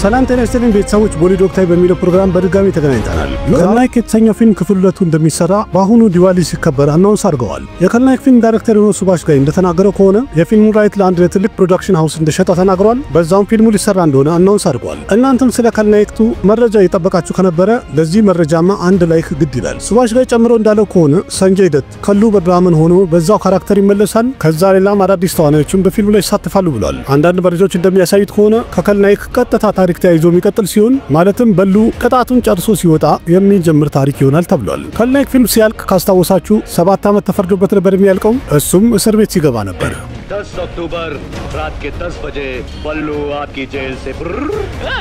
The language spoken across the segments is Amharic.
ሰላም ጤና ይስጥልኝ ቤተሰቦች ቦሊ ዶክተር በሚለው ፕሮግራም በድጋሚ ተገናኝተናል። ከልናይክ የተሰኘው ፊልም ክፍል 2 እንደሚሰራ በአሁኑ ዲዋሊ ሲከበር አናውንስ አድርገዋል። የከልናይክ ፊልም ዳይሬክተር የሆነው ሱባሽ ጋይ እንደተናገረው ከሆነ የፊልሙ ራይት ለአንድ ትልቅ ፕሮዳክሽን ሃውስ እንደሸጠ ተናግሯል። በዛውም ፊልሙ ሊሰራ እንደሆነ አናውንስ አድርገዋል። እናንተም ስለ ከልናይክቱ መረጃ እየጠበቃችሁ ከነበረ ለዚህ መረጃማ አንድ ላይክ ግድ ይላል። ሱባሽ ጋይ ጨምሮ እንዳለው ከሆነ ሰንጀይ ደት ከሉ በድራመን ሆኖ በዛው ካራክተር ይመለሳል። ከዛ ሌላም አዳዲስ ተዋናዮችም በፊልሙ ላይ ይሳተፋሉ ብሏል። አንዳንድ መረጃዎች እንደሚያሳዩት ከሆነ ከከልናይክ ቀጥታ ታሪክ ተያይዞ የሚቀጥል ሲሆን ማለትም በሉ ቅጣቱን ጨርሶ ሲወጣ የሚጀምር ታሪክ ይሆናል ተብሏል። ከልናይክ ፊልም ሲያልቅ ካስታወሳችሁ 7 ዓመት ተፈርዶበት ነበር የሚያልቀው። እሱም እስር ቤት ሲገባ ነበር። 10 अक्टूबर रात के 10 बजे बल्लू आपकी जेल से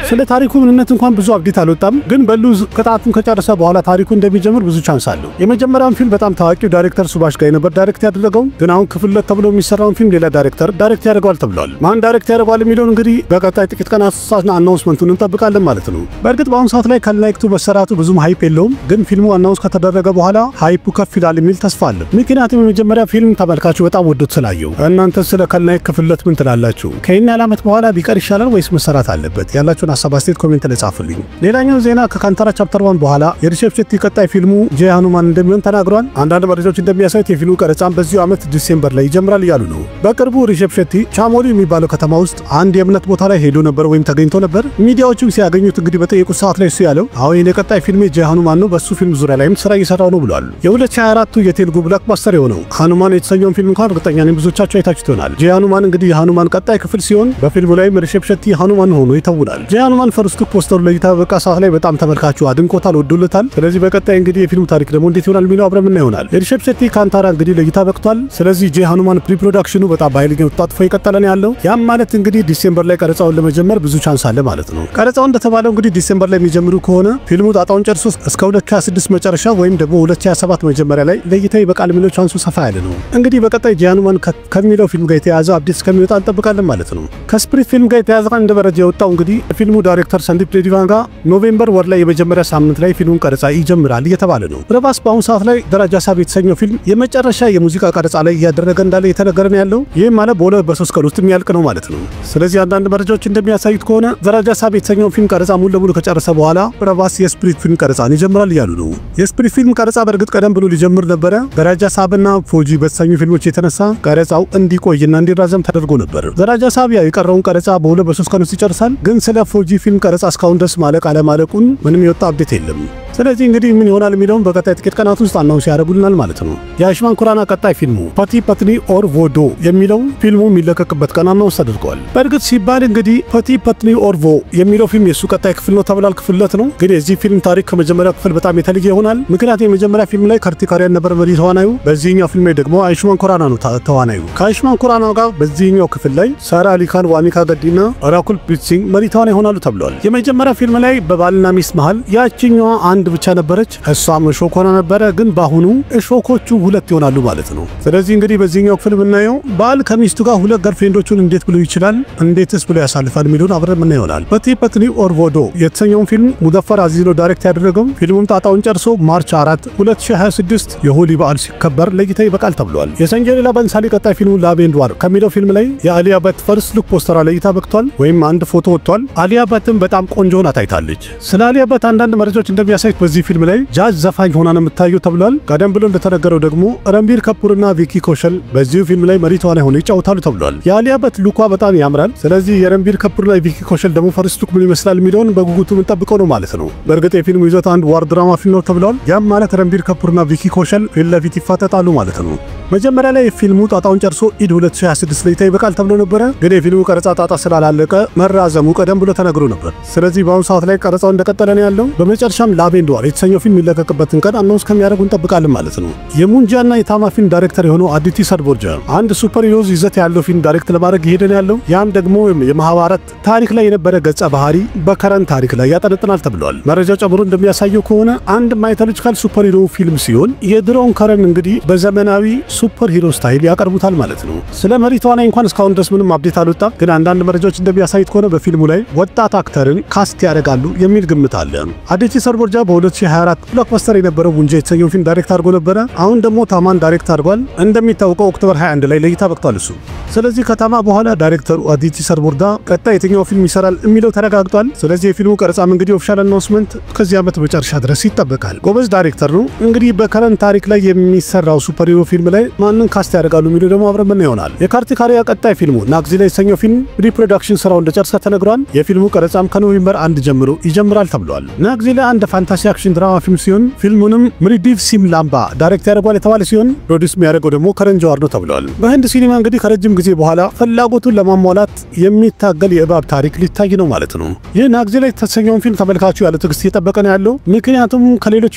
ስለ ታሪኩ ምንነት እንኳን ብዙ አብዴት አልወጣም፣ ግን በሉ ቅጣቱን ከጨረሰ በኋላ ታሪኩ እንደሚጀምር ብዙ ቻንስ አለው። የመጀመሪያውን ፊልም በጣም ታዋቂው ዳይሬክተር ሱባሽ ጋይ ነበር ዳይሬክት ያደረገው፣ ግን አሁን ክፍል 2 ተብሎ የሚሰራውን ፊልም ሌላ ዳይሬክተር ዳይሬክት ያደርገዋል ተብሏል። ማን ዳይሬክት ያደርገዋል የሚለው እንግዲህ በቀጣይ ጥቂት ቀናት አናውንስመንቱን እንጠብቃለን ማለት ነው። በእርግጥ በአሁኑ ሰዓት ላይ ከልናይክቱ መሰራቱ ብዙም ሃይፕ የለውም፣ ግን ፊልሙ አናውንስ ከተደረገ በኋላ ሃይፑ ከፍ ይላል የሚል ተስፋ አለ። ምክንያቱም የመጀመሪያ ፊልም ተመልካቹ በጣም ወዶት ስላየው። እናንተ ስለ ከልናይክ ክፍል 2 ምን ትላላችሁ? ከእኛ ዓመት በኋላ ቢቀር ይሻላል ወይስ መሰራት አለበት? ያላችሁን ሐሳብ አስተያየት ኮሜንት ላይ ጻፉልኝ። ሌላኛው ዜና ከካንታራ ቻፕተር 1 በኋላ የሪሼፕ ሸቲ ቀጣይ ፊልሙ ጄ ሃኑማን እንደሚሆን ተናግሯል። አንዳንድ መረጃዎች እንደሚያሳዩት የፊልሙ ቀረጻም በዚሁ ዓመት ዲሴምበር ላይ ይጀምራል እያሉ ነው። በቅርቡ ሪሼፕ ሸቲ ቻሞሊ የሚባለው ከተማ ውስጥ አንድ የእምነት ቦታ ላይ ሄዶ ነበር ወይም ተገኝቶ ነበር። ሚዲያዎቹም ሲያገኙት እንግዲህ በጠየቁት ሰዓት ላይ እሱ ያለው አሁን የቀጣይ ፊልም ጄ ሃኑማን ነው፣ በሱ ፊልም ዙሪያ ላይም ስራ እየሰራው ነው ብሏል። የ2024 የቴሉጉ ብላክባስተር የሆነው ሃኑማን የተሰኘውን ፊልም እንኳን እርግጠኛ ነኝ ብዙዎቻችሁ አይታችሁት ይሆናል። ጄ ሃኑማን እንግዲህ ሃኑማን ቀጣይ ክፍል ሲሆን በፊልሙ ላይ ሪሼፕ ሸቲ ሃኑማን ሆኖ ይተውናል። ጄ ሃኑማን ፈርስት ሉክ ፖስተሩ ላይ የታወቀ ሰዓት ላይ በጣም ተመልካቹ አድንቆታል፣ ወዶለታል። ስለዚህ በቀጣይ እንግዲህ የፊልሙ ታሪክ ደግሞ እንዴት ይሆናል የሚለው አብረን ምን ይሆናል። ሪሼፕ ሸቲ ካንታራ እንግዲህ ለይታ በቅቷል። ስለዚህ ጄ ሃኑማን ፕሪ ፕሮዳክሽኑ በጣም ባይልኝ ተጣጥፎ ይቀጥላል ያለው። ያም ማለት እንግዲህ ዲሴምበር ላይ ቀረጻውን ለመጀመር ብዙ ቻንስ አለ ማለት ነው። ቀረጻው እንደተባለው እንግዲህ ዲሴምበር ላይ የሚጀምሩ ከሆነ ፊልሙ ጣጣውን ጨርሶ እስከ 2026 መጨረሻ ወይም ደግሞ 2027 መጀመሪያ ላይ ለይታ ይበቃል የሚለው ቻንሱ ሰፋ ያለ ነው። እንግዲህ በቀጣይ ጄ ሃኑማን ከሚለው ፊልም ጋር የተያዘ አፕዴት እስከሚወጣ እንጠብቃለን ማለት ነው። ከስፕሪት ፊልም ጋር የተያዘ አንድ መረጃ የወጣው እንግዲህ ፊልሙ ዳይሬክተር ሰንዲፕ ሬዲቫን ጋር ኖቬምበር ወር ላይ የመጀመሪያ ሳምንት ላይ ፊልሙን ቀረጻ ይጀምራል እየተባለ ነው። ረባስ በአሁኑ ሰዓት ላይ ደረጃ ሳብ የተሰኘው ፊልም የመጨረሻ የሙዚቃ ቀረጻ ላይ እያደረገ እንዳለ የተነገረ ነው ያለው። ይህም ማለት በ3 ቀን ውስጥ የሚያልቅ ነው ማለት ነው። ስለዚህ አንዳንድ መረጃዎች እንደሚያሳዩት ከሆነ ደረጃ ሳብ የተሰኘው ፊልም ቀረጻ ሙሉ ለሙሉ ከጨረሰ በኋላ ረባስ የስፕሪት ፊልም ቀረጻን ይጀምራል እያሉ ነው። የስፕሪት ፊልም ቀረጻ በእርግጥ ቀደም ብሎ ሊጀምር ነበረ። ደረጃ ሳብና ፎጂ በተሰኙ ፊልሞች የተነሳ ቀረጻው እንዲቆይና እንዲራዘም ተደርጎ ነበር። ደረጃ ሳብ የቀረውን ቀረጻ በ3 ቀን ውስጥ ይጨርሳል። ግን ስለ ፎጂ ፊልም ቀረጻ እስካሁን ድረስ ማለቅ አለማለቁን ምንም የወጣ አፕዴት የለም። ስለዚህ እንግዲህ ምን ይሆናል የሚለውን በቀጣይ ጥቂት ቀናት ውስጥ አናውንስ ያደርጉልናል ማለት ነው። የአይሽማን ኩራና ቀጣይ ፊልሙ ፓቲ ፓትኒ ኦር ቮዶ የሚለው ፊልሙ የሚለቀቅበት ቀን አናውንስ አድርገዋል። በእርግጥ ሲባል እንግዲህ ፓቲ ፓትኒ ኦር ቮ የሚለው ፊልም የሱ ቀጣይ ክፍል ነው ተብሏል። ክፍል 2 ነው። ግን የዚህ ፊልም ታሪክ ከመጀመሪያው ክፍል በጣም የተለየ ይሆናል። ምክንያቱም የመጀመሪያ ፊልም ላይ ካርቲ ካሪያን ነበር መሪ ተዋናዩ፣ በዚህኛው ፊልም ላይ ደግሞ አይሽማን ኩራና ነው ተዋናዩ። ከአይሽማን ኩራና ጋር በዚህኛው ክፍል ላይ ሳራ አሊ ካን፣ ዋኒካ ገዲና፣ ራኩል ፕሪት ሲንግ መሪ ተዋናይ ይሆናሉ ተብሏል። የመጀመሪያ ፊልም ላይ በባልና ሚስት መሃል ያቺኛዋ አንድ ብቻ ነበረች፣ እሷም እሾክ ሆና ነበረ። ግን በአሁኑ እሾኮቹ 2 ይሆናሉ ማለት ነው። ስለዚህ እንግዲህ በዚህኛው ክፍል የምናየው ባል ከሚስቱ ጋር 2 ገርፍሬንዶቹን እንዴት ብሎ ይችላል፣ እንዴትስ ብሎ ያሳልፋል የሚሉን አብረን ምን ይሆናል። ፓቲ ፓትኒ ኦር ቮዶ የተሰኘውን ፊልም ሙዘፈር አዚዝ ነው ዳይሬክት ያደረገው። ፊልሙም ጣጣውን ጨርሶ ማርች 4 2026 የሆሊ በዓል ሲከበር ለይታ ይበቃል ተብሏል። የሰንጀይ ሌላ በንሳሊ ቀጣይ ፊልሙ ላቭ ኤንድ ዋር ከሚለው ፊልም ላይ የአሊያ በት ፈርስት ሉክ ፖስተር ለይታ በቅቷል ወይም አንድ ፎቶ ወጥቷል። አሊያ በትም በጣም ቆንጆ ሆና ታይታለች። ስለ አሊያ በት አንዳንድ መረጃዎች እንደሚያሳዩት በዚህ ፊልም ላይ ጃዝ ዘፋኝ ሆና ነው የምታየው ተብሏል። ቀደም ብሎ እንደተነገረው ደግሞ ረንቢር ከፑርና ቪኪ ኮሸል በዚሁ ፊልም ላይ መሪ ተዋናይ ሆነው ይጫወታሉ ተብሏል። የአሊያ በት ሉኳ በጣም ያምራል። ስለዚህ የረንቢር ከፑርና ቪኪ ኮሸል ደግሞ ፈርስት ሉክ ምን ይመስላል የሚለውን በጉጉቱ የምንጠብቀው ነው ማለት ነው። በእርግጥ የፊልሙ ይዘት አንድ ዋር ድራማ ፊልም ነው ተብሏል። ያም ማለት ረንቢር ከፑርና ቪኪ ኮሸል ፊት ለፊት ይፋጠጣሉ ማለት ነው። መጀመሪያ ላይ የፊልሙ ጣጣውን ጨርሶ ኢድ 2026 ለይታ ይበቃል ተብሎ ነበረ። ግን የፊልሙ ቀረጻ ጣጣ ስላላለቀ መራዘሙ ቀደም ብሎ ተነግሮ ነበር። ስለዚህ በአሁኑ ሰዓት ላይ ቀረጻው እንደቀጠለ ነው ያለው። በመጨረሻም ላቭ ኤንድ ዋር የተሰኘው ፊልም የሚለቀቅበትን ቀን አናውንስ ከሚያደርጉ እንጠብቃለን ማለት ነው። የሙንጃና የታማ ፊልም ዳይሬክተር የሆነው አዲቲ ሰርቦርጃ አንድ ሱፐር ሂሮዝ ይዘት ያለው ፊልም ዳይሬክት ለማድረግ ይሄደን ያለው። ያም ደግሞ የማህበራት ታሪክ ላይ የነበረ ገጸ ባህሪ በከረን ታሪክ ላይ ያጠነጥናል ተብሏል። መረጃው ጨምሮ እንደሚያሳየው ከሆነ አንድ ማይቶሎጂካል ሱፐር ሂሮ ፊልም ሲሆን የድሮውን ከረን እንግዲህ በዘመናዊ ሱፐር ሂሮ ስታይል ያቀርቡታል ማለት ነው። ስለ መሪ ተዋናይ እንኳን እስካሁን ድረስ ምንም አፕዴት አልወጣም። ግን አንዳንድ መረጃዎች እንደሚያሳዩት ከሆነ በፊልሙ ላይ ወጣት አክተርን ካስት ያደርጋሉ የሚል ግምት አለ። አዲቲ ሰርቦርጃ በ2024 ብሎክባስተር የነበረው ሙንጃ የተሰኘው ፊልም ዳይሬክት አድርጎ ነበረ። አሁን ደግሞ ታማን ዳይሬክት አድርጓል። እንደሚታወቀው ኦክቶበር 21 ላይ ለይታ በቅቷል እሱ ስለዚህ ከተማ በኋላ ዳይሬክተሩ አዲቲ ሰርቦርዳ ቀጣይ የትኛው ፊልም ይሰራል የሚለው ተረጋግጧል። ስለዚህ የፊልሙ ቀረጻም እንግዲህ ኦፊሻል አናውንስመንት ከዚህ ዓመት መጨረሻ ድረስ ይጠበቃል። ጎበዝ ዳይሬክተር ነው። እንግዲህ በከረንት ታሪክ ላይ የሚሰራው ሱፐር ሂሮ ፊልም ላይ ማንን ካስት ያደርጋሉ የሚለው ደግሞ አብረን ምን ይሆናል። የካርቲካሪያ ቀጣይ ፊልሙ ናግዚላ የተሰኘው ፊልም ፕሪፕሮዳክሽን ስራው እንደጨረሰ ተነግሯል። የፊልሙ ቀረጻም ከኖቬምበር 1 ጀምሮ ይጀምራል ተብሏል። ናግዚላ አንድ ፋንታሲ አክሽን ድራማ ፊልም ሲሆን ፊልሙንም ምሪዲቭ ሲምላምባ ዳይሬክት ያደርጓል የተባለ ሲሆን ፕሮዲዩስ የሚያደርገው ደግሞ ከረን ጆሃር ነው ተብሏል። በህንድ ሲኒማ እንግዲህ ከረጅም ጊዜ በኋላ ፍላጎቱን ለማሟላት የሚታገል የእባብ ታሪክ ሊታይ ነው ማለት ነው። ይህ ናግዚላ የተሰኘውን ፊልም ተመልካቹ ያለ ትዕግስት እየጠበቀ ነው ያለው። ምክንያቱም ከሌሎች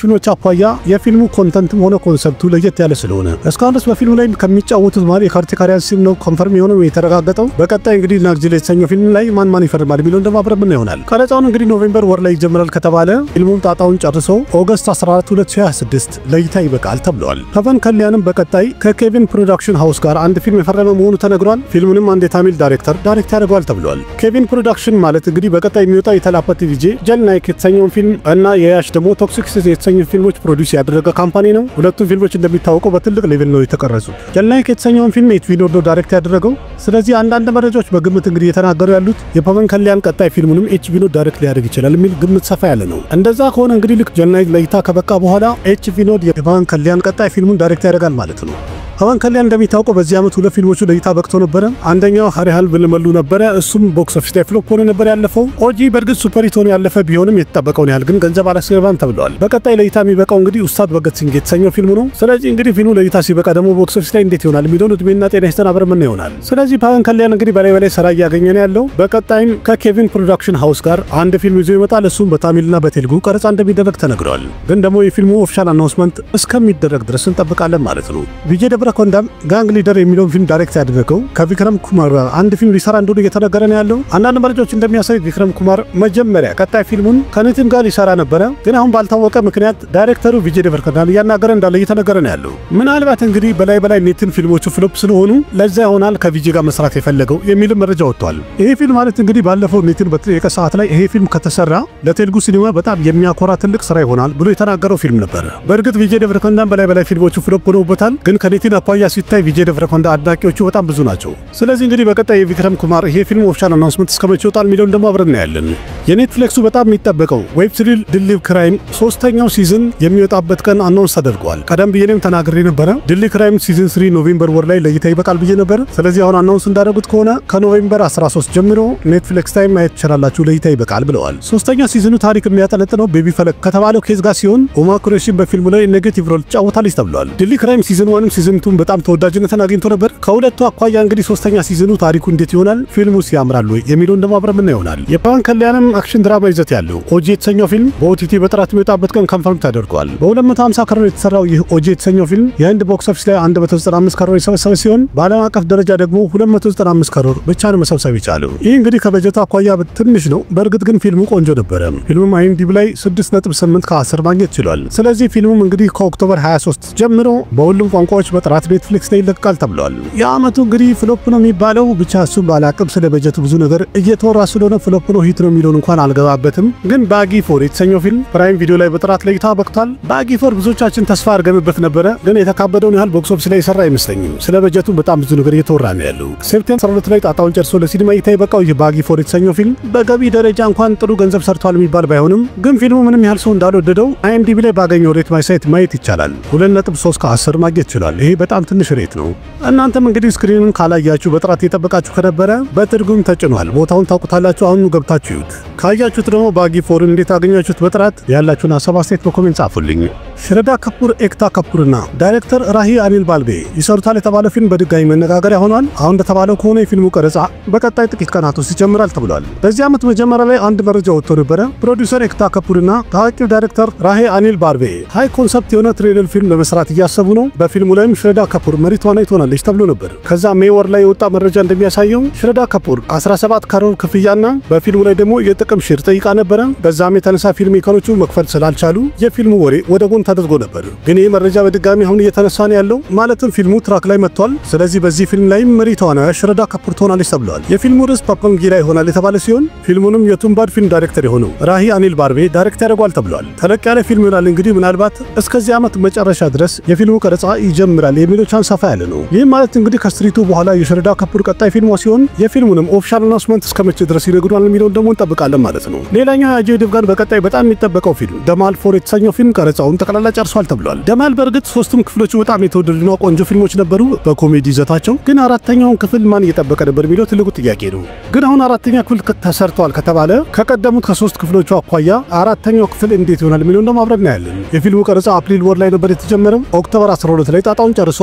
ፊልሞች አኳያ የፊልሙ ኮንተንትም ሆነ ኮንሰፕቱ ለየት ያለ ስለሆነ እስካሁን ድረስ በፊልሙ ላይ ከሚጫወቱት ማለት የካርቲካሪያ ሲም ነው ኮንፈርም የሆነው የተረጋገጠው። በቀጣይ እንግዲህ ናግዚላ የተሰኘው ፊልም ላይ ማን ይፈርማል የሚለው ደግሞ አብረን ምን ይሆናል። ቀረጻውን እንግዲህ ኖቬምበር ወር ላይ ይጀምራል ከተባለ ፊልሙም ጣጣውን ጨርሶ ኦገስት 14 2026 ለእይታ ይበቃል ተብሏል። ሄቨን ከሊያንም በቀጣይ ከኬቪን ፕሮዳክሽን ሃውስ ጋር አንድ ፊልም የፈረመ መሆኑ ተነግሯል። ፊልሙንም አንድ የታሚል ዳይሬክተር ዳይሬክት ያደርገዋል ተብሏል። ኬቪን ፕሮዳክሽን ማለት እንግዲህ በቀጣይ የሚወጣው የተላፓቲ ቪጄ ጀል ናይክ የተሰኘውን ፊልም እና የያሽ ደግሞ ቶክሲክ የተሰኙ ፊልሞች ፕሮዲዩስ ያደረገ ካምፓኒ ነው። ሁለቱም ፊልሞች እንደሚታወቀው በትልቅ ሌቭል ነው የተቀረጹት። ጀል ናይክ የተሰኘውን ፊልም ኤችቪኖ ነው ዳይሬክት ያደረገው። ስለዚህ አንዳንድ መረጃዎች በግምት እንግዲህ የተናገሩ ያሉት የሄቨን ከሊያን ቀጣይ ፊልሙንም ኤችቪኖ ዳይሬክት ሊያደርግ ይችላል የሚል ግምት ሰፋ ያለ ነው። እንደዛ ከሆነ እንግዲህ ልክ ጀል ናይክ ለእይታ ከበቃ በኋላ ኤችቪኖ የሄቨን ከሊያን ቀጣይ ፊልሙን ዳይሬክት ያደርጋል ማለት ነው። ሄቨን ከሊያን እንደሚታወቀው በዚህ ዓመት ሁለት ፊልሞቹ ለእይታ በቅቶ ነበረ። አንደኛው ሃሪሃል ብልመሉ ነበረ። እሱም ቦክስ ኦፊስ ላይ ፍሎፕ ሆኖ ነበር ያለፈው። ኦጂ በእርግጥ ሱፐር ሂት ሆኖ ያለፈ ቢሆንም የተጠበቀውን ያህል ግን ገንዘብ አላስገባም ተብሏል። በቀጣይ ለእይታ የሚበቃው እንግዲህ ኡስታድ በገት ሲንግ የተሰኘው ፊልሙ ነው። ስለዚህ እንግዲህ ፊልሙ ለእይታ ሲበቃ ደግሞ ቦክስ ኦፊስ ላይ እንዴት ይሆናል የሚለውን እድሜና ጤና ይስጠን አብረን ምን ይሆናል። ስለዚህ ሄቨን ከሊያን እንግዲህ በላይ ስራ እያገኘ ነው ያለው። በቀጣይም ከኬቪን ፕሮዳክሽን ሃውስ ጋር አንድ ፊልም ይዞ ይመጣል። እሱም በታሚልና በቴልጉ ቀረጻ እንደሚደረግ ተነግሯል። ግን ደግሞ የፊልሙ ኦፊሻል አናውንስመንት እስከሚደረግ ድረስ እንጠብቃለን ማለት ነው። ቪጄ ደቨረኮንዳም ጋንግ ሊደር የሚለውን ፊልም ዳይሬክት ያደረገው ከቪክረም ኩማር አንድ ፊልም ሊሰራ እንደሆነ እየተነገረ ነው ያለው። አንዳንድ መረጃዎች እንደሚያሳዩት ቪክረም ኩማር መጀመሪያ ቀጣይ ፊልሙን ከኒቲን ጋር ሊሰራ ነበረ። ግን አሁን ባልታወቀ ምክንያት ዳይሬክተሩ ቪጄ ደቨረኮንዳን እያናገረ እንዳለ እየተነገረ ነው ያለው። ምናልባት እንግዲህ በላይ ኒቲን ፊልሞቹ ፍሎፕ ስለሆኑ ለዛ ይሆናል ከቪጄ ጋር መስራት የፈለገው የሚል መረጃ ወጥቷል። ይሄ ፊልም ማለት እንግዲህ ባለፈው ኒቲን በተጠየቀ ሰዓት ላይ ይሄ ፊልም ከተሰራ ለቴልጉ ሲኒማ በጣም የሚያኮራ ትልቅ ስራ ይሆናል ብሎ የተናገረው ፊልም ነበር። በእርግጥ ቪጄ ደቨረኮንዳን በላይ ፊልሞቹ ፍሎፕ ሆነውበታል። ግን ከኒቲን አኳያ ሲታይ ቪጄ ደቨረኮንዳ አድናቂዎቹ በጣም ብዙ ናቸው። ስለዚህ እንግዲህ በቀጣይ የቪክረም ኩማር ይሄ ፊልም ኦፊሻል አናውንስመንት እስከመቼ ይወጣል የሚለውን ደግሞ አብረን እናያለን። የኔትፍሊክሱ በጣም የሚጠበቀው ዌብ ሲሪስ ድሊቭ ክራይም 3ኛው ሲዝን የሚወጣበት ቀን አናውንስ ተደርጓል። ቀደም ብዬም ተናግሬ ነበረ። ድሊቭ ክራይም ሲዝን 3 ኖቬምበር ወር ላይ ለእይታ ይበቃል ብዬ ነበር። ስለዚህ አሁን አናውንስ እንዳደረጉት ከሆነ ከኖቬምበር 13 ጀምሮ ኔትፍሊክስ ታይም ማየት ትችላላችሁ፣ ለእይታ ይበቃል ብለዋል። 3ኛ ሲዝኑ ታሪክ የሚያጠነጥነው ቤቢ ፈለክ ከተባለው ኬዝ ጋር ሲሆን ኦማ ኩሬሺን በፊልሙ ላይ ኔጌቲቭ ሮል ትጫወታለች ተብሏል። ድሊቭ ክራይም ሲዝን 1ም ሲዝን 2ም በጣም ተወዳጅነትን አግኝቶ ነበር። ከሁለቱ አኳያ እንግዲህ 3ኛ ሲዝኑ ታሪኩ እንዴት ይሆናል፣ ፊልሙስ ያምራል ወይ የሚለውን ደግሞ አብረን ምን ይሆናል። የሄቨን ከሊያንም አክሽን ድራማ ይዘት ያለው ኦጂ የተሰኘው ፊልም በኦቲቲ በጥራት የሚወጣበት ቀን ኮንፈርም ተደርጓል። በ250 ከሮር የተሰራው ይህ ኦጂ የተሰኘው ፊልም የህንድ ቦክስ ኦፊስ ላይ 195 ከሮር የሰበሰበ ሲሆን በዓለም አቀፍ ደረጃ ደግሞ 295 ከሮር ብቻ ነው መሰብሰብ የቻለው። ይህ እንግዲህ ከበጀቱ አኳያ ትንሽ ነው። በእርግጥ ግን ፊልሙ ቆንጆ ነበረ። ፊልሙም አይኤምዲቢ ላይ 6.8 ከ10 ማግኘት ችሏል። ስለዚህ ፊልሙም እንግዲህ ከኦክቶበር 23 ጀምሮ በሁሉም ቋንቋዎች በጥራት ኔትፍሊክስ ላይ ይለቀቃል ተብሏል። የዓመቱ እንግዲህ ፍሎፕ ነው የሚባለው ብቻ እሱም ባላቅም ስለ በጀቱ ብዙ ነገር እየተወራ ስለሆነ ፍሎፕ ነው ሂት ነው የሚለውን እንኳን አልገባበትም። ግን ባጊ ፎር የተሰኘው ፊልም ፕራይም ቪዲዮ ላይ በጥራት ለእይታ በቅቷል። ባጊ ፎር ብዙዎቻችን ተስፋ አድርገንበት ነበረ፣ ግን የተካበደውን ያህል ቦክስ ኦፊስ ላይ የሰራ አይመስለኝም። ስለ በጀቱ በጣም ብዙ ነገር እየተወራ ነው ያለው። ሴፕቴምበር 12 ላይ ጣጣውን ጨርሶ ለሲኒማ እይታ የበቃው ይህ ባጊ ፎር የተሰኘው ፊልም በገቢ ደረጃ እንኳን ጥሩ ገንዘብ ሰርቷል የሚባል ባይሆንም ግን ፊልሙ ምንም ያህል ሰው እንዳልወደደው አይኤምዲቢ ላይ ባገኘው ሬት ማየት ይቻላል። 2.3 ከ10 ማግኘት ችሏል። ይሄ በጣም ትንሽ ሬት ነው። እናንተም እንግዲህ ስክሪኑን ካላያችሁ በጥራት የጠበቃችሁ ከነበረ በትርጉም ተጭኗል። ቦታውን ታውቁታላችሁ። አሁን ገብታችሁ ይዩት። ካያችሁት ደግሞ ባጊ ፎርን እንዴት አገኛችሁት? በጥራት ያላችሁን ሀሳብ አስተያየት በኮሜንት ጻፉልኝ። ሽረዳ ከፑር ኤክታ ከፑርና ዳይሬክተር ራሂ አኒል ባልቤ ይሰሩታል የተባለው ፊልም በድጋሚ መነጋገሪያ ሆኗል። አሁን እንደተባለው ከሆነ የፊልሙ ቀረጻ በቀጣይ ጥቂት ቀናት ውስጥ ይጀምራል ተብሏል። በዚህ ዓመት መጀመሪያ ላይ አንድ መረጃ ወጥቶ ነበረ። ፕሮዲውሰር ኤክታ ከፑርና ታዋቂው ዳይሬክተር ራሂ አኒል ባልቤ ሃይ ኮንሰፕት የሆነ ትሬለር ፊልም ለመስራት እያሰቡ ነው። በፊልሙ ላይም ሽረዳ ከፑር መሪ ተዋናይ ትሆናለች ተብሎ ነበር። ከዛ ሜይ ወር ላይ የወጣ መረጃ እንደሚያሳየው ሽረዳ ከፑር 17 ከሮር ክፍያና በፊልሙ ላይ ደግሞ የጥቅም ሽር ጠይቃ ነበረ። በዛም የተነሳ ፊልም ሜከሮቹ መክፈል ስላልቻሉ የፊልሙ ወሬ ወደ ጎን ተደርጎ ነበር። ግን ይህ መረጃ በድጋሚ አሁን እየተነሳ ነው ያለው። ማለትም ፊልሙ ትራክ ላይ መጥቷል። ስለዚህ በዚህ ፊልም ላይ መሪ ተዋናይ ሽረዳ ካፑር ትሆናለች ተብሏል። የፊልሙ ርዕስ ፓፓንጊላ ይሆናል የተባለ ሲሆን ፊልሙንም የቱምባድ ፊልም ዳይሬክተር የሆነው ራሂ አኒል ባርቤ ዳይሬክት ያደርጓል ተብሏል። ተለቅ ያለ ፊልም ይሆናል። እንግዲህ ምናልባት እስከዚህ ዓመት መጨረሻ ድረስ የፊልሙ ቀረጻ ይጀምራል የሚለው ቻንስ ሰፋ ያለ ነው። ይህ ማለት እንግዲህ ከስትሪቱ በኋላ የሽረዳ ካፑር ቀጣይ ፊልሟ ሲሆን የፊልሙንም ኦፊሻል አናውንስመንት እስከመቼ ድረስ ይነግሩናል የሚለውን ደግሞ እንጠብቃለን ማለት ነው። ሌላኛው የአጀይ ደቭጋን በቀጣይ በጣም የሚጠበቀው ፊልም ደማል 4 የተሰኘው ፊልም ቀረጻውን ጠቅላላ ጨርሷል ተብሏል። ደማል በእርግጥ ሶስቱም ክፍሎች በጣም የተወደዱና ቆንጆ ፊልሞች ነበሩ በኮሜዲ ይዘታቸው። ግን አራተኛውን ክፍል ማን እየጠበቀ ነበር የሚለው ትልቁ ጥያቄ ነው። ግን አሁን አራተኛ ክፍል ተሰርቷል ከተባለ ከቀደሙት ከሶስት ክፍሎቹ አኳያ አራተኛው ክፍል እንዴት ይሆናል የሚለውን ደግሞ አብረን እናያለን። የፊልሙ ቀረጻ አፕሪል ወር ላይ ነበር የተጀመረው። ኦክቶበር 12 ላይ ጣጣውን ጨርሶ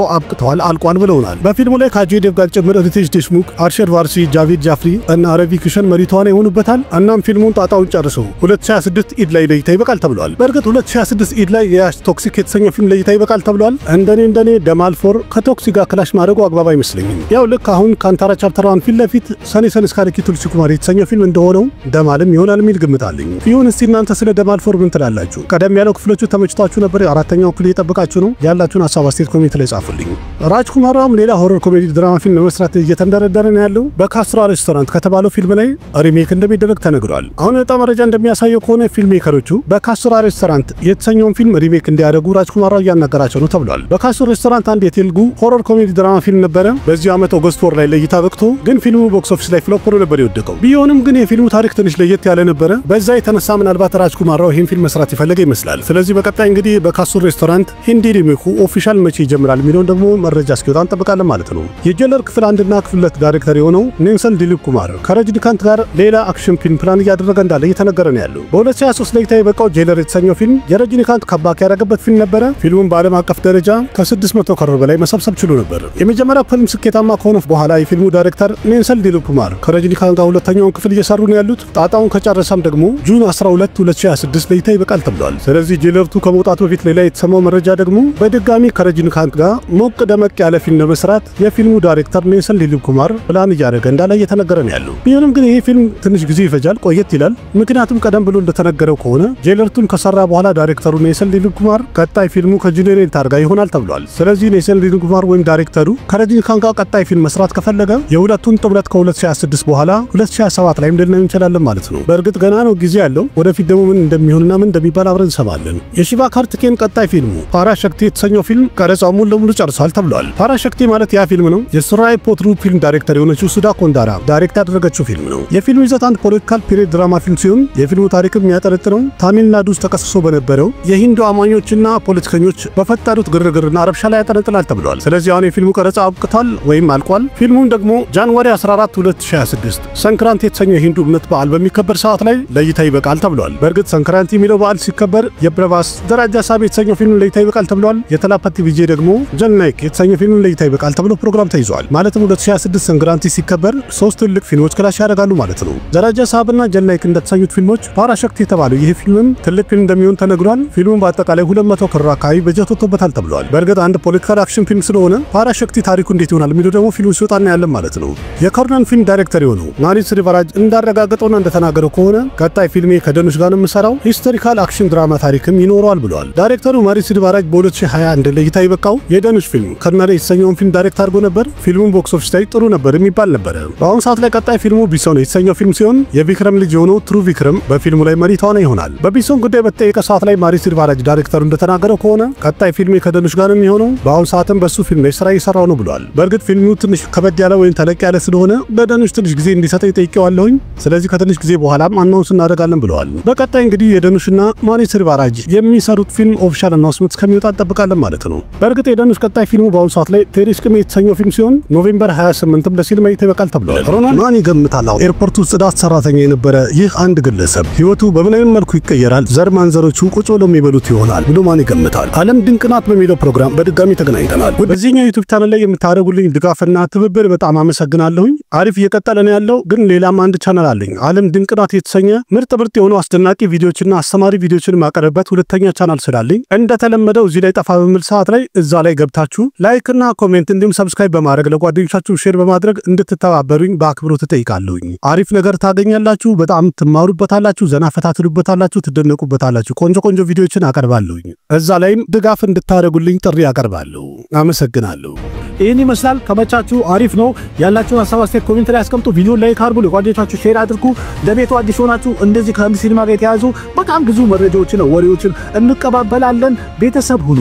አልቋል ብለውናል። በፊልሙ ላይ ከአጀይ ደቭጋን ጭምር ሪቴሽ ዴሽሙክ፣ አርሸድ ቫርሲ፣ ጃቪድ ጃፍሪ እና ረቪ ክሽን መሪ ተዋናይ ይሆኑበታል። እናም ፊልሙን ጣጣውን ጨርሶ 2026 ኢድ ላይ ለይታ ይበቃል ተብሏል። በእርግጥ 2026 ኢድ ላይ የቶክሲክ የተሰኘው ፊልም ለይታ ይበቃል ተብሏል። እንደኔ ደማል 4 ከቶክሲክ ጋር ክላሽ ማድረጉ አግባብ አይመስለኝም። ያው ልክ አሁን ካንታራ ቻፕተር 1 ፊት ለፊት ሰኔ ስካሪኪ ቱልሲ ኩማር የተሰኘው ፊልም እንደሆነው ደማልም ይሆናል የሚል ግምት አለኝ። ይሁን እስቲ እናንተ ስለ ደማል 4 ምን ትላላችሁ? ቀደም ያለው ክፍሎቹ ተመችቷችሁ ነበር? አራተኛው ክፍል እየጠበቃችሁ ነው? ያላችሁን ሐሳብ አስተያየት ኮሜንት ላይ ጻፉልኝ። ራጅ ኩማራም ሌላ ሆረር ኮሜዲ ድራማ ፊልም ለመስራት እየተንደረደረ ነው ያለው። በካስትራ ሬስቶራንት ከተባለው ፊልም ላይ ሪሜክ እንደሚደረግ ተነግሯል። አሁን የወጣ መረጃ እንደሚያሳየው ከሆነ ፊልም ሜከሮቹ በካስትራ ሬስቶራንት የተሰኘውን ፊልም ሪሜክ እንዲያደርጉ ራጅ ኩማራ እያናገራቸው ነው ተብሏል። በካስትራ ሬስቶራንት አንድ የቴልጉ ሆረር ኮሜዲ ድራማ ፊልም ነበረ በዚህ ዓመት ኦገስት ወር ላይ ለይታ በቅቶ ግን ፊልሙ ቦክስ ኦፊስ ላይ ፍሎፕ ሆኖ ነበር የወደቀው። ቢሆንም ግን የፊልሙ ታሪክ ትንሽ ለየት ያለ ነበረ። በዛ የተነሳ ምናልባት ራጅ ኩማራው ይህን ፊልም መስራት ይፈልግ ይመስላል። ስለዚህ በቀጣይ እንግዲህ በካስትራ ሬስቶራንት ሂንዲ ሪሜኩ ኦፊሻል መቼ ይጀምራል የሚለውን ደግሞ መረጃ እስኪወጣ እንጠብቃለን ማለት ነው። የጀለር ክፍል 1 እና ክፍል 2 ዳይሬክተር የሆነው ኔልሰን ዲሊፕ ኩማር ከረጅኒካንት ጋር ሌላ አክሽን ፊልም ፕላን እያደረገ እንዳለ እየተነገረ ነው ያለው። በ2023 ለይታ የበቃው ጀለር የተሰኘው ፊልም የረጅኒካንት ካምባክ ያደረገበት ፊልም ነበረ። ፊልሙን በዓለም አቀፍ ደረጃ ከ600 ከሮር በላይ መሰብሰብ ችሎ ነበር። የመጀመሪያው ፊልም ስኬታማ ከሆነ በኋላ የፊልሙ ዳይሬክተር ኔልሰን ዲሊፕ ኩማር ከረጅኒካንት ጋር ሁለተኛውን ክፍል እየሰሩ ነው ያሉት። ጣጣውን ከጨረሰም ደግሞ ጁን 12 2026 ለይታ ይበቃል ተብሏል። ስለዚህ ጀለርቱ ከመውጣቱ በፊት ሌላ የተሰማው መረጃ ደግሞ በድጋሚ ከረጅኒካንት ጋር ሞቅ ደመቅ ያለ ፊልም ለመስራት የፊልሙ ዳይሬክተር ኔልሰን ዲሊፕ ኩማር ፕላን እያደረገ እንዳለ እየተነገረ ነው ያለው። ቢሆንም ግን ይሄ ፊልም ትንሽ ጊዜ ይፈጃል፣ ቆየት ይላል። ምክንያቱም ቀደም ብሎ እንደተነገረው ከሆነ ጀለርቱን ከሰራ በኋላ ዳይሬክተሩ ኔልሰን ዲሊፕ ኩማር ቀጣይ ፊልሙ ከጁኒየር ኤንታር ጋር ይሆናል ተብሏል። ስለዚህ ኔልሰን ዲሊፕ ኩማር ወይም ዳይሬክተሩ ከረጅኒካንት ጋር ቀጣይ ፊልም መስራት ከፈለገ የሁለቱን ጥምረት ከ2026 በኋላ 2027 ላይ ልናየው እንችላለን ማለት ነው። በእርግጥ ገና ነው ጊዜ ያለው። ወደፊት ደግሞ ምን እንደሚሆንና ምን እንደሚባል አብረን እንሰማለን። የሺቫ ካርቲኬን ቀጣይ ፊልሙ ፓራሸክቲ የተሰኘው ፊልም ቀረጻው ሙሉ ለሙሉ ጨርሷል ተብሏል። ፓራሸክቲ ማለት ያ ፊልም ነው። የሱራይ ፖትሩ ፊልም ዳይሬክተር የሆነችው ሱዳ ኮንዳራ ዳይሬክት ያደረገችው ፊልም ነው። የፊልሙ ይዘት አንድ ፖለቲካል ፒሪየድ ድራማ ፊልም ሲሆን የፊልሙ ታሪክም የሚያጠነጥነው ታሚልናዱ ውስጥ ተከስሶ በነበረው የሂንዱ አማኞችና ፖለቲከኞች በፈጠሩት ግርግርና ረብሻ ላይ ያጠነጥናል ተብሏል። ስለዚህ አሁን የፊልሙ ቀረጻ አብቅቷል ወይም አልቋል። ፊልሙን ደግሞ ጃንዋሪ 14 2026 ሰንክራንቲ የተሰኘው የሂንዱ እምነት በዓል በሚከበር ሰዓት ላይ ለይታ ይበቃል ተብሏል። በእርግጥ ሰንክራንቲ የሚለው በዓል ሲከበር የብረባስ ደረጃ ሳቢ የተሰኘው ፊልም ለይታ ይበቃል ተብሏል። የተላፓቲ ቪጄ ደግሞ ጀልናይክ የተሰኘው ፊልም ለይታ ይበቃል ተብሎ ፕሮግራም ተይዟል። ማለትም 2026 ሰንክራንቲ ሲከበር ሶስት ትልቅ ፊልሞች ክላሽ ያደርጋሉ ማለት ነው። ደረጃ ሳብና ጀልናይክ እንደተሰኙት ፊልሞች ፓራሸክቲ የተባለው ይህ ፊልምም ትልቅ ፊልም እንደሚሆን ተነግሯል። ፊልሙን በአጠቃላይ 200 ከሮር አካባቢ በጀት ወጥቶበታል ተብሏል። በእርግጥ አንድ ፖለቲካል አክሽን ፊልም ስለሆነ ፓራሸክቲ ታሪኩ እንዴት ይሆናል የሚለው ደግሞ ፊልሙ ሲወጣ እናያለን ማለት ነው። የኮርነን ፊልም ዳይሬክተር የሆነው ማሪስ ሪቫራጅ እንዳረጋገጠውና እንደተናገረው ከሆነ ቀጣይ ፊልሜ ከደኑሽ ጋር የምሰራው ሂስቶሪካል አክሽን ድራማ ታሪክም ይኖረዋል ብሏል። ዳይሬክተሩ ማሪስ ሪቫራጅ በ2021 ለይታ ይበቃው የደኑሽ ፊልም ከርነሬ የተሰኘውን ፊልም ዳይሬክት አድርጎ ነበር። ፊልሙን ቦክስ ኦፊስ ላይ ጥሩ ነበር የሚባል ነበር። በአሁኑ ሰዓት ላይ ቀጣይ ፊልሙ ቢሶን የተሰኘው ፊልም ሲሆን የቪክረም ልጅ የሆነው ትሩ ቪክረም በፊልሙ ላይ መሪ ተዋናይ ይሆናል። በቢሶን ጉዳይ በተጠየቀ ሰዓት ላይ ማሪስ ሪቫራጅ ዳይሬክተሩ እንደተናገረው ከሆነ ቀጣይ ፊልሜ ከደኑሽ ጋር የሚሆነው በአሁኑ ሰዓትም በሱ ፊልም ላይ ስራ እየሰራው ነው ብሏል። በእርግጥ ፊልሙ ትንሽ ከበድ ያለ ወይም ተለቅ ያለ ስለሆነ ለደኑሽ ትንሽ ጊዜ እንዲሰጠው ይጠይቀዋለሁኝ። ስለዚህ ከትንሽ ጊዜ በኋላም አናውንስ እናደርጋለን ብለዋል። በቀጣይ እንግዲህ የደኑሽና ማሪስ ሪቫራጅ የሚሰሩት ፊልም ኦፊሻል አናውንስመንት እስከሚወጣ እንጠብቃለን ማለት ነው። በእርግጥ የደኑሽ ቀጣይ ፊልሙ በአሁኑ ሰዓት ላይ ቴሪስክም የተሰኘው ፊልም ሲሆን ኖቬምበር 28ም ለሲኒማ ይበቃል ተብሏል። ሮናልድ ማን ይገምታል? ኤርፖርቱ ጽዳት ሰራተኛ የነበረ ይህ አንድ ግለሰብ ህይወቱ በምን አይነት መልኩ ይቀየራል? ዘር ማንዘሮቹ ቁጭ ብለው የሚበሉት ይሆናል ብሎ ማን ይገምታል? ዓለም ድንቅ ናት በሚለው ፕሮግራም በድጋሚ ተገናኝተናል። በዚህኛው ዩቲዩብ ቻናል ላይ የምታደርጉልኝ ድጋፍና ትብብር በጣም አመሰግናለሁኝ። አሪፍ እየቀጠለ ነው ያለው። ግን ሌላም አንድ ቻናል አለኝ ዓለም ድንቅ ናት የተሰኘ ምርጥ የሆኑ አስደናቂ ቪዲዮዎችና አስተማሪ ቪዲዮዎችን ማቀርብበት ሁለተኛ ቻናል ስላለኝ እንደተለመደው እዚህ ላይ ጠፋ በሚል ሰዓት ላይ እዛ ላይ ገብታችሁ ላይክ እና ኮሜንት እንዲሁም ሰብስክራይብ በማድረግ ለጓደኞቻችሁ ሼር በማድረግ እንድትተባበሩኝ በአክብሮት እጠይቃለሁኝ። አሪፍ ነገር ታገኛላችሁ፣ በጣም ትማሩበታላችሁ፣ ዘና ፈታ ትሉበታላችሁ፣ ትደነቁበታላችሁ። ቆንጆ ቪዲዮዎችን አቀርባለሁ። አቀርባለሁኝ። እዛ ላይም ድጋፍ እንድታደርጉልኝ ጥሪ አቀርባለሁ። አመሰግናለሁ። ይህን ይመስላል። ከመቻችሁ አሪፍ ነው። ያላችሁን ሀሳብ አስተያየት ኮሜንት ላይ አስቀምጡ። ቪዲዮ ላይክ አድርጉ፣ ለጓደኞቻችሁ ሼር አድርጉ። ለቤቱ አዲስ ሆናችሁ እንደዚህ ከህንድ ሲኒማ ጋር የተያዙ በጣም ብዙ መረጃዎችን ወሬዎችን እንቀባበላለን። ቤተሰብ ሁኑ።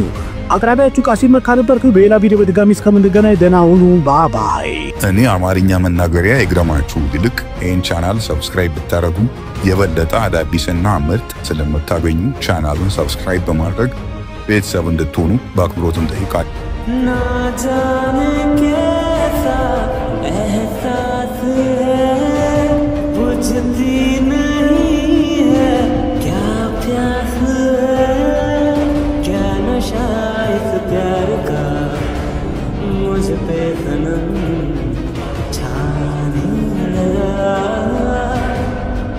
አቅራቢያችሁ ቃሲም መካ ነበርኩ። በሌላ ቪዲዮ በድጋሚ እስከምንገናኝ ደህና ሁኑ። ባይ። እኔ አማርኛ መናገሪያ ይግረማችሁ ይልቅ ይህን ቻናል ሰብስክራይብ ብታደርጉ የበለጠ አዳዲስና ምርጥ ስለምታገኙ ቻናሉን ሰብስክራይብ በማድረግ ቤተሰብ እንድትሆኑ በአክብሮት እንጠይቃለን። ना जाने कैसा एहसास है, बुझती नहीं है क्या प्यास है, क्या नशा इस प्यार का मुझ पे सनम छाने लगा।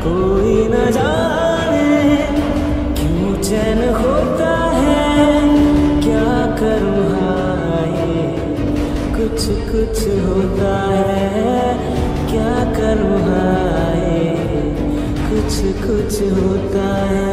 कोई न जाने क्यों चैन होता है, क्या करूँ कुछ कुछ होता है, क्या करूँ हाय, कुछ कुछ होता है।